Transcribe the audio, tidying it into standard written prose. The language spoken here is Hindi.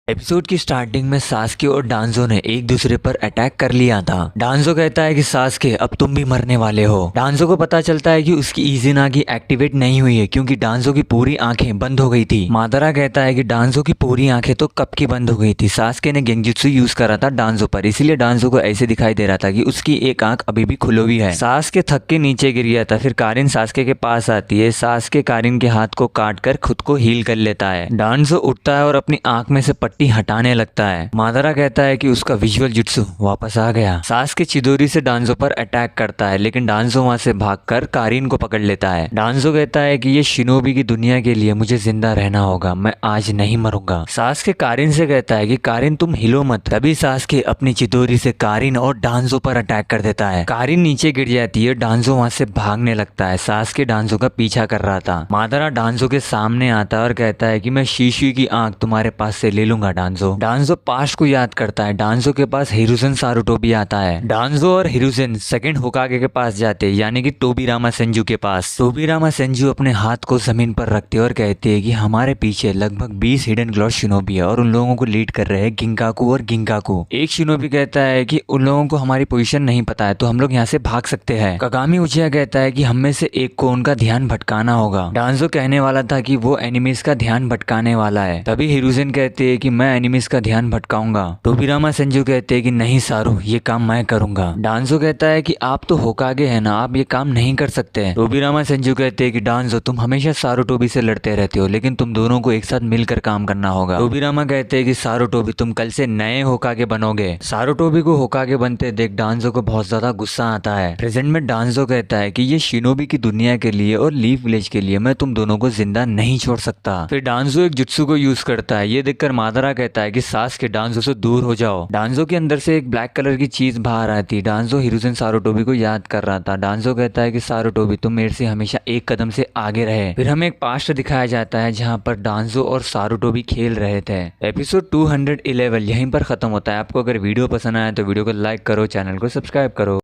एपिसोड की स्टार्टिंग में सास्के और डांजो ने एक दूसरे पर अटैक कर लिया था। डांजो कहता है कि सास्के अब तुम भी मरने वाले हो। डांजो को पता चलता है कि उसकी इज़ुनागी एक्टिवेट नहीं हुई है क्योंकि डांजो की पूरी आंखें बंद हो गई थी। मादारा कहता है कि डांजो की पूरी आंखें तो कब की बंद हो गई थी। सास्के ने गेंजुत्सु यूज करा था डांजो पर, इसीलिए डांजो को ऐसे दिखाई दे रहा था कि उसकी एक आंख अभी भी खुली हुई है। सास्के थक के नीचे गिर गया था। फिर कारिन सास्के के पास आती है। सास्के कारिन के हाथ को काट कर खुद को हील कर लेता है। डांजो उठता है और अपनी आंख में से पट्टी हटाने लगता है। मादारा कहता है कि उसका विजुअल जुत्सु वापस आ गया। सास्के चिदोरी से डांजो पर अटैक करता है लेकिन डांजो वहां से भागकर कारिन को पकड़ लेता है। डांजो कहता है कि ये शिनोबी की दुनिया के लिए मुझे जिंदा रहना होगा, मैं आज नहीं मरूंगा। सास्के कारिन से कहता है कि कारिन तुम हिलो मत। तभी सास्के अपनी चिदोरी से कारिन और डांजो पर अटैक कर देता है। कारिन नीचे गिर जाती है। डांजो वहां से भागने लगता है। सास्के डांजो का पीछा कर रहा था। मादारा डांजो के सामने आता है और कहता है कि मैं शीशु की आंख तुम्हारे पास से ले लूंगा। डांजो पास्ट को याद करता है। डांजो के पास हिरुzen सारुटोबी आता है। डांजो और हिरुzen सेकंड होकागे के पास जाते हैं, यानी कि टोबीरामा सेंजू के पास। टोबीरामा सेंजू अपने हाथ को जमीन पर रखते हैं और कहते हैं कि हमारे पीछे लगभग 20 हिडन ग्लॉस शिनोबी है और उन लोगों को लीड कर रहे हैं गिंकाकू और गिंकाकू। एक शिनोबी कहता है कि उन लोगों को हमारी पोजीशन नहीं पता है तो हम लोग यहाँ से भाग सकते हैं। कागामी उचिया कहता है कि हम में से एक को उनका ध्यान भटकाना होगा। डांजो कहने वाला था कि वो एनिमीज का ध्यान भटकाने वाला है। तभी हिरुzen कहते हैं कि मैं एनिमीज का ध्यान भटकाऊंगा। टोबीरामा सेंजू कहते हैं कि नहीं सारू, ये काम मैं करूंगा। डांजो कहता है कि आप तो होकागे है ना, आप ये काम नहीं कर सकते। टोबीरामा सेंजू कहते हैं कि डांजो तुम हमेशा सारुटोबी से लड़ते रहते हो, लेकिन तुम दोनों को एक साथ मिलकर काम करना होगा। टोबीरामा कहते हैं कि सारुटोबी तुम कल से नए होकागे बनोगे। सारुटोबी को होकागे बनते देख डांजो को बहुत ज्यादा गुस्सा आता है। प्रेजेंट में डांजो कहता है कि ये शिनोबी की दुनिया के लिए और लीफ विलेज के लिए मैं तुम दोनों को जिंदा नहीं छोड़ सकता। फिर डांजो एक जुत्सु को यूज करता है। ये देखकर मादारा कहता है कि सास्के डांजो से दूर हो जाओ। डांजो के अंदर से एक ब्लैक कलर की चीज बाहर आई थी। डांजो हिरुzen सारुटोबी को याद कर रहा था। डांजो कहता है कि सारुटोबी तुम मेरे से हमेशा एक कदम से आगे रहे। फिर हमें एक पास्ट दिखाया जाता है जहाँ पर डांजो और सारुटोबी खेल रहे थे। एपिसोड 211 यहीं पर खत्म होता है। आपको अगर वीडियो पसंद आया तो वीडियो को लाइक करो, चैनल को सब्सक्राइब करो।